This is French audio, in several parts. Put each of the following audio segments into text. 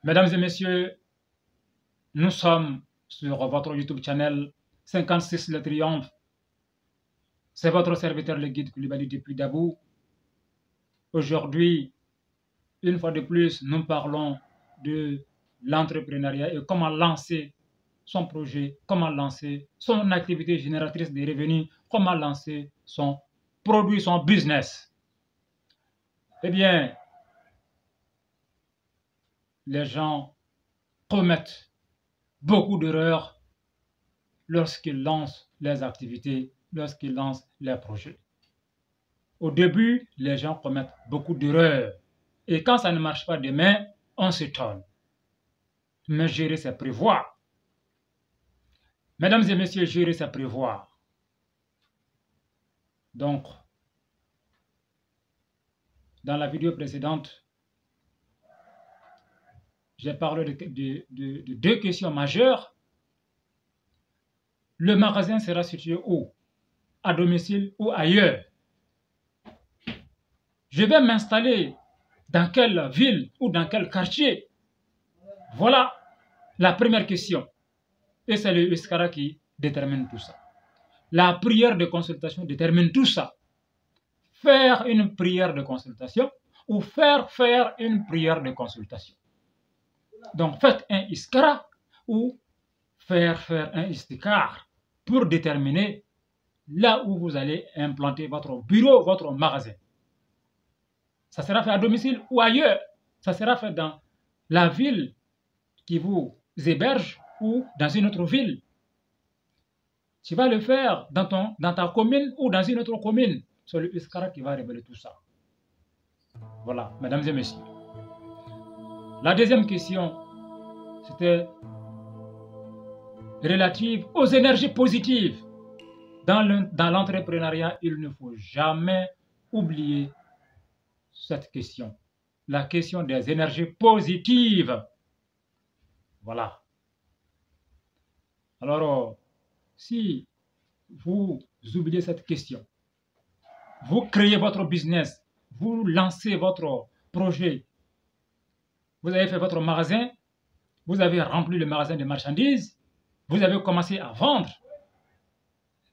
Mesdames et messieurs, nous sommes sur votre YouTube channel 56 Le Triomphe. C'est votre serviteur le guide Koulibaly depuis Dabou. Aujourd'hui, une fois de plus, nous parlons de l'entrepreneuriat et comment lancer son projet, comment lancer son activité génératrice de revenus, comment lancer son produit, son business. Eh bien, les gens commettent beaucoup d'erreurs lorsqu'ils lancent les activités, lorsqu'ils lancent les projets. Au début, les gens commettent beaucoup d'erreurs. Et quand ça ne marche pas demain, on s'étonne. Mais gérer, c'est prévoir. Mesdames et messieurs, gérer, c'est prévoir. Donc, dans la vidéo précédente, j'ai parlé de deux questions majeures. Le magasin sera situé où? À domicile ou ailleurs? Je vais m'installer dans quelle ville ou dans quel quartier? Voilà la première question. Et c'est le Iskara qui détermine tout ça. La prière de consultation détermine tout ça. Faire une prière de consultation ou faire une prière de consultation. Donc faites un Iskara ou faire un Istikar pour déterminer là où vous allez implanter votre bureau, votre magasin. Ça sera fait à domicile ou ailleurs. Ça sera fait dans la ville qui vous héberge ou dans une autre ville. Tu vas le faire dans ta commune ou dans une autre commune. C'est le Iskara qui va révéler tout ça. Voilà, mesdames et messieurs. La deuxième question, c'était relative aux énergies positives. Dans l'entrepreneuriat, il ne faut jamais oublier cette question. La question des énergies positives. Voilà. Alors, si vous oubliez cette question, vous créez votre business, vous lancez votre projet, vous avez fait votre magasin, vous avez rempli le magasin de marchandises, vous avez commencé à vendre.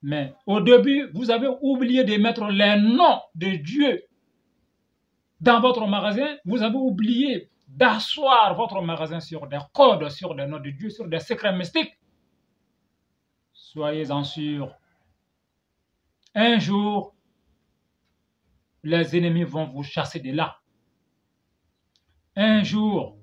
Mais au début, vous avez oublié de mettre les noms de Dieu dans votre magasin. Vous avez oublié d'asseoir votre magasin sur des codes, sur des noms de Dieu, sur des secrets mystiques. Soyez-en sûrs. Un jour, les ennemis vont vous chasser de là. Un jour,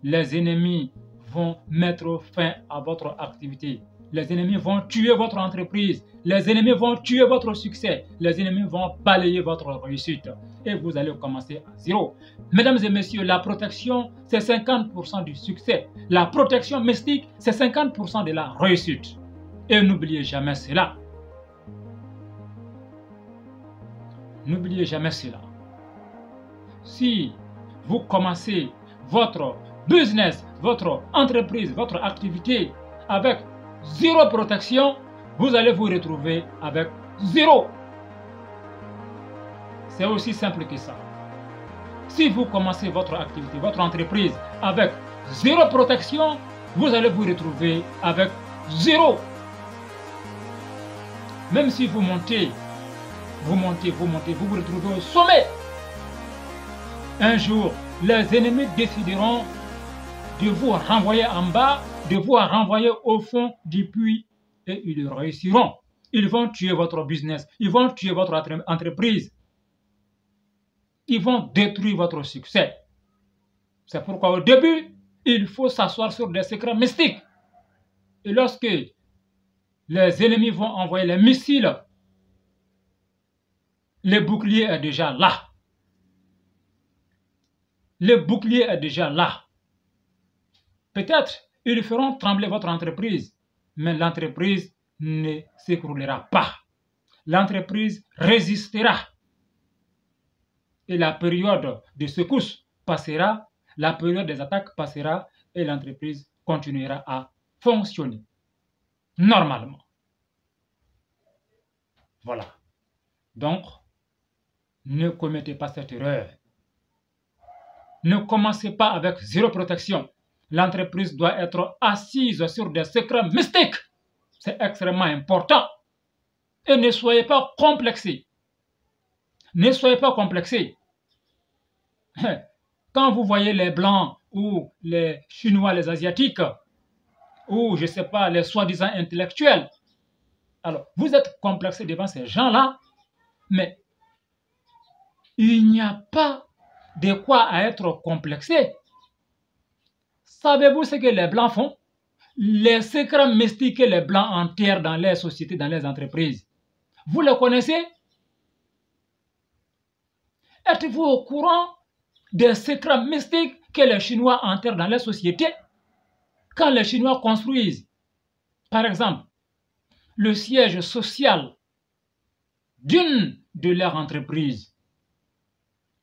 les ennemis vont mettre fin à votre activité. Les ennemis vont tuer votre entreprise. Les ennemis vont tuer votre succès. Les ennemis vont balayer votre réussite. Et vous allez commencer à zéro. Mesdames et messieurs, la protection, c'est 50% du succès. La protection mystique, c'est 50% de la réussite. Et n'oubliez jamais cela. N'oubliez jamais cela. Si vous commencez votre business, votre entreprise, votre activité avec zéro protection, vous allez vous retrouver avec zéro. C'est aussi simple que ça. Si vous commencez votre activité, votre entreprise avec zéro protection, vous allez vous retrouver avec zéro. Même si vous montez, vous vous retrouvez au sommet. Un jour, les ennemis décideront de vous renvoyer en bas, de vous renvoyer au fond du puits et ils réussiront. Ils vont tuer votre business, ils vont tuer votre entreprise. Ils vont détruire votre succès. C'est pourquoi au début, il faut s'asseoir sur des secrets mystiques. Et lorsque les ennemis vont envoyer les missiles, le bouclier est déjà là. Le bouclier est déjà là. Peut-être ils feront trembler votre entreprise, mais l'entreprise ne s'écroulera pas. L'entreprise résistera. Et la période de secousse passera, la période des attaques passera et l'entreprise continuera à fonctionner normalement. Voilà. Donc, ne commettez pas cette erreur. Ne commencez pas avec zéro protection. l'entreprise doit être assise sur des secrets mystiques. C'est extrêmement important. Et ne soyez pas complexés. Ne soyez pas complexés. Quand vous voyez les Blancs ou les Chinois, les Asiatiques, ou je ne sais pas, les soi-disant intellectuels, alors vous êtes complexés devant ces gens-là, mais il n'y a pas de quoi à être complexé. Savez-vous ce que les Blancs font? Les secrets mystiques que les Blancs enterrent dans les sociétés, dans les entreprises. Vous les connaissez? Êtes-vous au courant des secrets mystiques que les Chinois enterrent dans les sociétés? Quand les Chinois construisent, par exemple, le siège social d'une de leurs entreprises,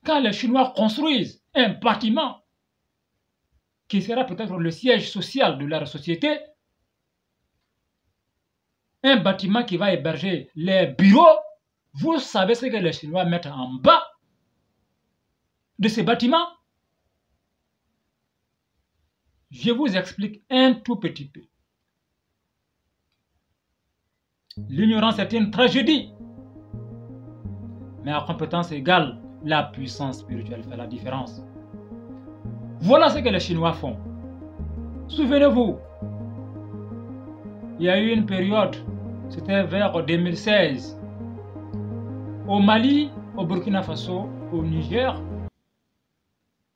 quand les Chinois construisent un bâtiment qui sera peut-être le siège social de leur société, un bâtiment qui va héberger les bureaux, vous savez ce que les Chinois mettent en bas de ces bâtiments? Je vous explique un tout petit peu. L'ignorance est une tragédie. Mais à compétence égale, la puissance spirituelle fait la différence. Voilà ce que les Chinois font. Souvenez-vous, il y a eu une période, c'était vers 2016, au Mali, au Burkina Faso, au Niger,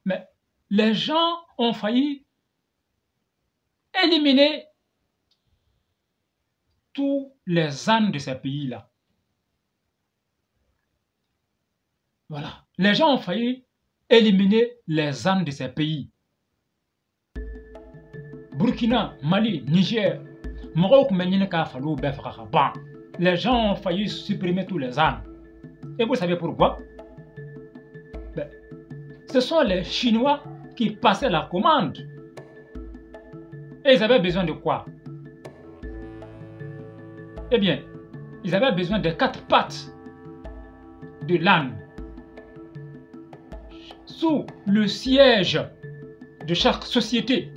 mais les gens ont failli éliminer tous les ânes de ces pays-là. Voilà. Les gens ont failli éliminer les ânes de ces pays. Burkina, Mali, Niger, les gens ont failli supprimer tous les ânes. Et vous savez pourquoi? Ben, ce sont les Chinois qui passaient la commande. Et ils avaient besoin de quoi? Eh bien, ils avaient besoin des 4 pattes de l'âne. Sous le siège de chaque société,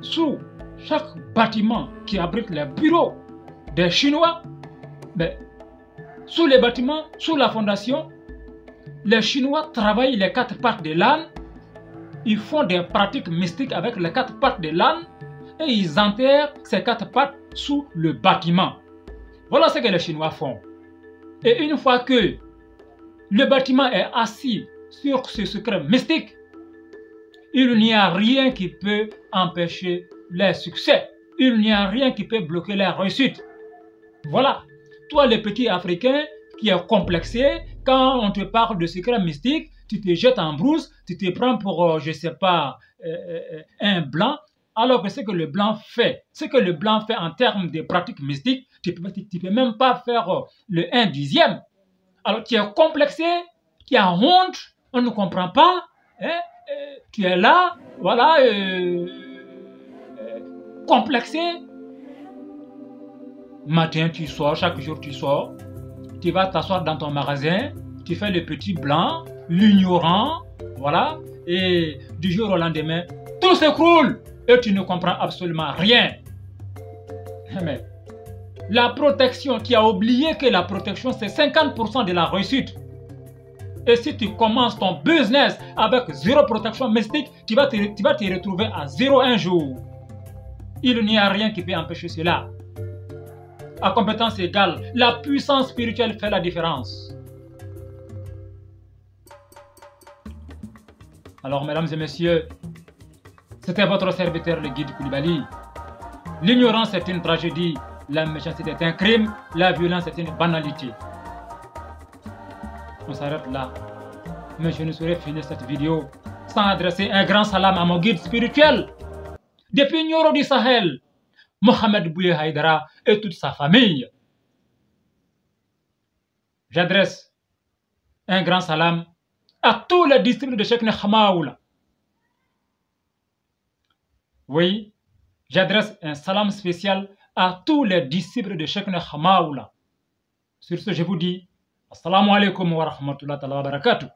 sous chaque bâtiment qui abrite les bureaux des Chinois, mais sous les bâtiments, sous la fondation, les Chinois travaillent les 4 pattes de l'âne, ils font des pratiques mystiques avec les 4 pattes de l'âne et ils enterrent ces 4 pattes sous le bâtiment. Voilà ce que les Chinois font. Et une fois que le bâtiment est assis sur ce secret mystique, il n'y a rien qui peut empêcher leur succès. Il n'y a rien qui peut bloquer leur réussite. Voilà. Toi, le petit Africain qui est complexé, quand on te parle de secret mystique, tu te jettes en brousse, tu te prends pour, je ne sais pas, un blanc, alors que ce que le blanc fait, en termes de pratiques mystiques, tu ne peux même pas faire le 1/10. Alors tu es complexé, tu as honte, on ne comprend pas, hein, tu es là, voilà, complexé. Matin tu sors, chaque jour tu sors, tu vas t'asseoir dans ton magasin, tu fais le petit blanc, l'ignorant, voilà, et du jour au lendemain, tout s'écroule et tu ne comprends absolument rien. Mais la protection, tu as oublié que la protection c'est 50% de la réussite. Et si tu commences ton business avec 0 protection mystique, tu vas te retrouver à 0 un jour. Il n'y a rien qui peut empêcher cela. À compétence égale, la puissance spirituelle fait la différence. Alors, mesdames et messieurs, c'était votre serviteur, le guide Koulibaly. L'ignorance est une tragédie, la méchanceté est un crime, la violence est une banalité. On s'arrête là. Mais je ne saurais finir cette vidéo sans adresser un grand salam à mon guide spirituel. Depuis Nioro du Sahel, Mohamed Bouye Haïdara et toute sa famille. J'adresse un grand salam à tous les disciples de Cheikh Hamaoula. Oui, j'adresse un salam spécial à tous les disciples de Cheikh Hamaoula. Sur ce, je vous dis Assalamu alaikum wa rahmatullahi wa barakatuh.